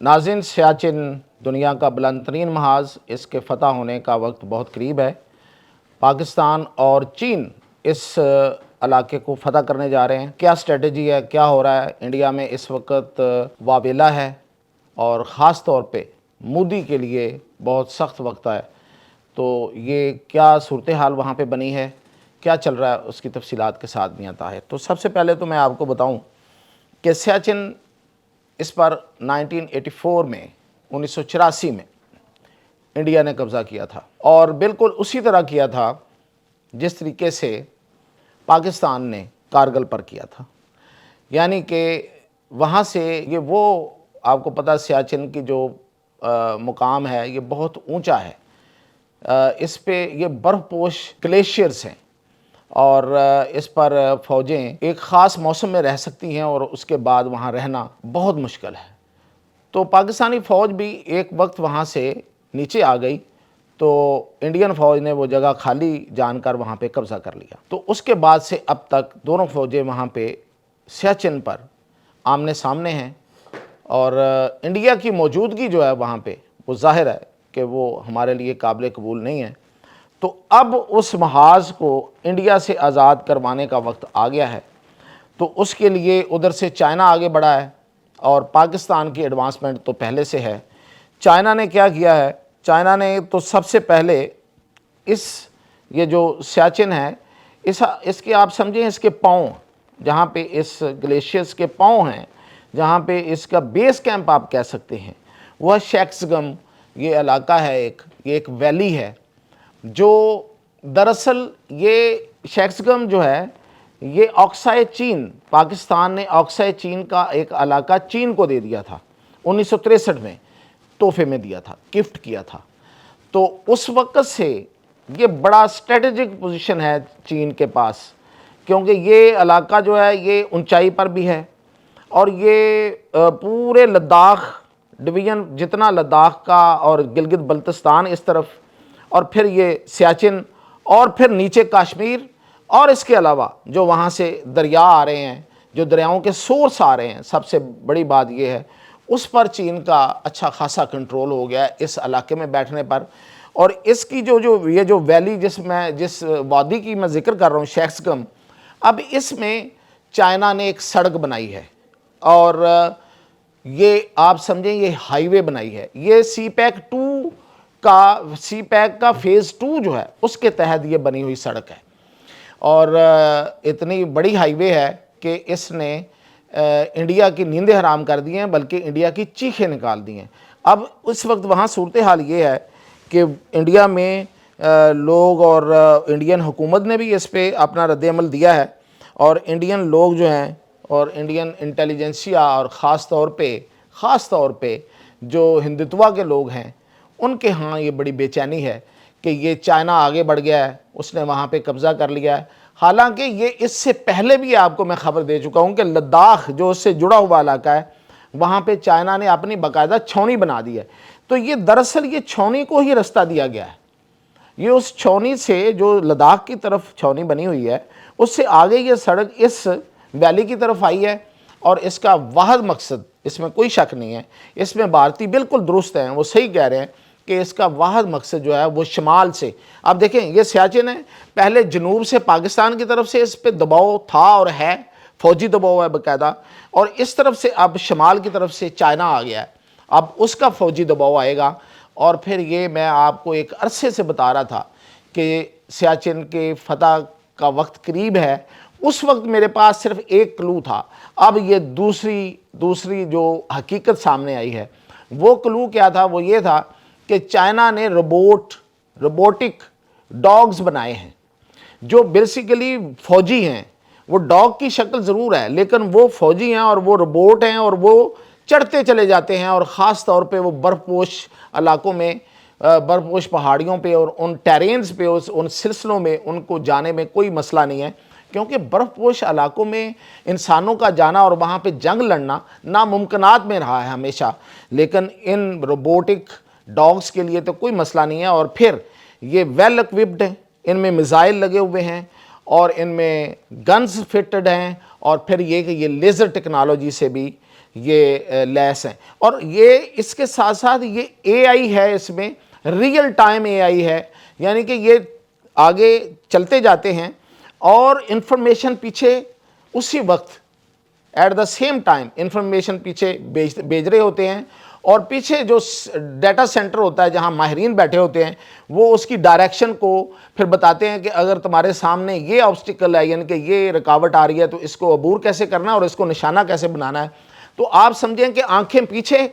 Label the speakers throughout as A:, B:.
A: ناظرین، سیاچن دنیا کا بلند ترین محاذ، اس کے فتح ہونے کا وقت بہت قریب ہے۔ پاکستان اور چین اس علاقے کو فتح کرنے جا رہے ہیں۔ کیا اسٹریٹجی ہے، کیا ہو رہا ہے؟ انڈیا میں اس وقت واویلا ہے اور خاص طور پہ مودی کے لیے بہت سخت وقت ہے۔ تو یہ کیا صورتحال وہاں پہ بنی ہے، کیا چل رہا ہے، اس کی تفصیلات کے ساتھ میاں طاہر۔ تو سب سے پہلے تو میں آپ کو بتاؤں کہ سیاچن اس پر 1984 میں 1984 میں انڈیا نے قبضہ کیا تھا، اور بالکل اسی طرح کیا تھا جس طریقے سے پاکستان نے کارگل پر کیا تھا۔ یعنی کہ وہاں سے یہ وہ آپ کو پتہ سیاچن کی جو مقام ہے یہ بہت اونچا ہے۔ اس پہ یہ برف پوش گلیشیئرز ہیں، اور اس پر فوجیں ایک خاص موسم میں رہ سکتی ہیں اور اس کے بعد وہاں رہنا بہت مشکل ہے۔ تو پاکستانی فوج بھی ایک وقت وہاں سے نیچے آ گئی، تو انڈین فوج نے وہ جگہ خالی جان کر وہاں پہ قبضہ کر لیا۔ تو اس کے بعد سے اب تک دونوں فوجیں وہاں پہ سیاچن پر آمنے سامنے ہیں، اور انڈیا کی موجودگی جو ہے وہاں پہ وہ ظاہر ہے کہ وہ ہمارے لیے قابل قبول نہیں ہے۔ تو اب اس محاذ کو انڈیا سے آزاد کروانے کا وقت آ گیا ہے۔ تو اس کے لیے ادھر سے چائنا آگے بڑھا ہے، اور پاکستان کی ایڈوانسمنٹ تو پہلے سے ہے۔ چائنا نے کیا کیا ہے؟ چائنا نے تو سب سے پہلے یہ جو سیاچن ہے اس کے آپ سمجھیں اس کے پاؤں، جہاں پہ اس گلیشیئرز کے پاؤں ہیں، جہاں پہ اس کا بیس کیمپ آپ کہہ سکتے ہیں، وہ شیکسگم یہ علاقہ ہے، یہ ایک ویلی ہے، جو دراصل یہ شیکسگم جو ہے یہ آکسائے چین، پاکستان نے آکسائے چین کا ایک علاقہ چین کو دے دیا تھا 1963 میں، تحفے میں دیا تھا، گفٹ کیا تھا۔ تو اس وقت سے یہ بڑا اسٹریٹجک پوزیشن ہے چین کے پاس، کیونکہ یہ علاقہ جو ہے یہ اونچائی پر بھی ہے، اور یہ پورے لداخ ڈویژن جتنا لداخ کا اور گلگت بلتستان اس طرف، اور پھر یہ سیاچن، اور پھر نیچے کشمیر، اور اس کے علاوہ جو وہاں سے دریا آ رہے ہیں، جو دریاؤں کے سورس آ رہے ہیں، سب سے بڑی بات یہ ہے اس پر چین کا اچھا خاصا کنٹرول ہو گیا ہے اس علاقے میں بیٹھنے پر۔ اور اس کی یہ جو ویلی جس وادی کی میں ذکر کر رہا ہوں، شیکسگم، اب اس میں چائنا نے ایک سڑک بنائی ہے، اور یہ آپ سمجھیں یہ ہائی وے بنائی ہے۔ یہ سی پیک کا فیز 2 جو ہے اس کے تحت یہ بنی ہوئی سڑک ہے، اور اتنی بڑی ہائی وے ہے کہ اس نے انڈیا کی نیندیں حرام کر دی ہیں، بلکہ انڈیا کی چیخیں نکال دی ہیں۔ اب اس وقت وہاں صورتحال یہ ہے کہ انڈیا میں لوگ اور انڈین حکومت نے بھی اس پہ اپنا رد عمل دیا ہے، اور انڈین لوگ جو ہیں اور انڈین انٹیلیجنسیا، اور خاص طور پہ جو ہندوتوا کے لوگ ہیں، ان کے ہاں یہ بڑی بے چینی ہے کہ یہ چائنا آگے بڑھ گیا ہے، اس نے وہاں پہ قبضہ کر لیا ہے۔ حالانکہ یہ اس سے پہلے بھی آپ کو میں خبر دے چکا ہوں کہ لداخ جو اس سے جڑا ہوا علاقہ ہے، وہاں پہ چائنا نے اپنی باقاعدہ چھاؤنی بنا دی ہے۔ تو یہ دراصل یہ چھاؤنی کو ہی رستہ دیا گیا ہے۔ یہ اس چھاؤنی سے جو لداخ کی طرف چھاؤنی بنی ہوئی ہے، اس سے آگے یہ سڑک اس ویلی کی طرف آئی ہے، اور اس کا واحد مقصد، اس میں کوئی شک نہیں ہے، اس میں بھارتی بالکل درست ہیں، وہ صحیح کہہ رہے ہیں کہ اس کا واحد مقصد جو ہے وہ شمال سے، اب دیکھیں یہ سیاچن ہے، پہلے جنوب سے پاکستان کی طرف سے اس پہ دباؤ تھا اور ہے، فوجی دباؤ ہے باقاعدہ، اور اس طرف سے اب شمال کی طرف سے چائنا آ گیا ہے، اب اس کا فوجی دباؤ آئے گا۔ اور پھر یہ میں آپ کو ایک عرصے سے بتا رہا تھا کہ سیاچن کے فتح کا وقت قریب ہے، اس وقت میرے پاس صرف ایک کلو تھا، اب یہ دوسری جو حقیقت سامنے آئی ہے، وہ کلو کیا تھا؟ وہ یہ تھا کہ چائنا نے روبوٹک ڈاگز بنائے ہیں، جو بیسیکلی فوجی ہیں، وہ ڈاگ کی شکل ضرور ہے لیکن وہ فوجی ہیں، اور وہ روبوٹ ہیں، اور وہ چڑھتے چلے جاتے ہیں، اور خاص طور پہ وہ برف پوش علاقوں میں، برف پوش پہاڑیوں پہ اور ان ٹیرینز پہ، ان سلسلوں میں ان کو جانے میں کوئی مسئلہ نہیں ہے، کیونکہ برف پوش علاقوں میں انسانوں کا جانا اور وہاں پہ جنگ لڑنا ناممکنات میں رہا ہے ہمیشہ، لیکن ان روبوٹک ڈاگز کے لیے تو کوئی مسئلہ نہیں ہے۔ اور پھر یہ ویل اکوپڈ ہیں، ان میں میزائل لگے ہوئے ہیں، اور ان میں گنز فٹڈ ہیں، اور پھر یہ کہ یہ لیزر ٹیکنالوجی سے بھی یہ لیس ہیں. اور یہ اس کے ساتھ ساتھ یہ اے آئی ہے، اس میں ریئل ٹائم اے آئی ہے، یعنی کہ یہ آگے چلتے جاتے ہیں اور انفارمیشن پیچھے اسی وقت at the same time information پیچھے بھیج رہے ہوتے ہیں، اور پیچھے جو ڈیٹا سینٹر ہوتا ہے جہاں ماہرین بیٹھے ہوتے ہیں وہ اس کی ڈائریکشن کو پھر بتاتے ہیں کہ اگر تمہارے سامنے یہ آبسٹیکل ہے، یعنی کہ یہ رکاوٹ آ رہی ہے، تو اس کو عبور کیسے کرنا ہے اور اس کو نشانہ کیسے بنانا ہے. تو آپ سمجھیں کہ آنکھیں پیچھے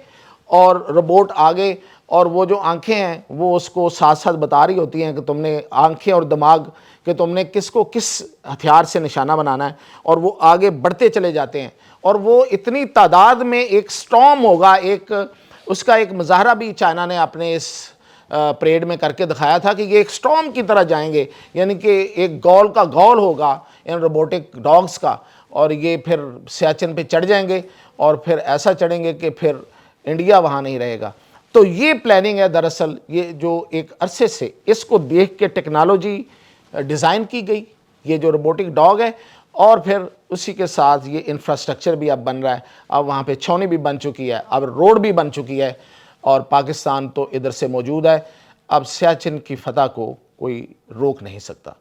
A: اور روبوٹ آگے، اور وہ جو آنکھیں ہیں وہ اس کو ساتھ ساتھ بتا رہی ہوتی ہیں کہ تم نے آنکھیں اور دماغ کہ تم نے کس کو کس ہتھیار سے نشانہ بنانا ہے، اور وہ آگے بڑھتے چلے جاتے ہیں. اور وہ اتنی تعداد میں ایک سٹارم ہوگا، اس کا ایک مظاہرہ بھی چائنا نے اپنے اس پریڈ میں کر کے دکھایا تھا کہ یہ ایک سٹارم کی طرح جائیں گے، یعنی کہ ایک گول کا گول ہوگا ان روبوٹک ڈاگز کا، اور یہ پھر سیاچن پہ چڑھ جائیں گے اور پھر ایسا چڑھیں گے کہ پھر انڈیا وہاں نہیں رہے گا. تو یہ پلاننگ ہے دراصل، یہ جو ایک عرصے سے اس کو دیکھ کے ٹیکنالوجی ڈیزائن کی گئی، یہ جو روبوٹک ڈاگ ہے، اور پھر اسی کے ساتھ یہ انفراسٹرکچر بھی اب بن رہا ہے. اب وہاں پہ چھاؤنی بھی بن چکی ہے، اب روڈ بھی بن چکی ہے، اور پاکستان تو ادھر سے موجود ہے. اب سیاچن کی فتح کو کوئی روک نہیں سکتا.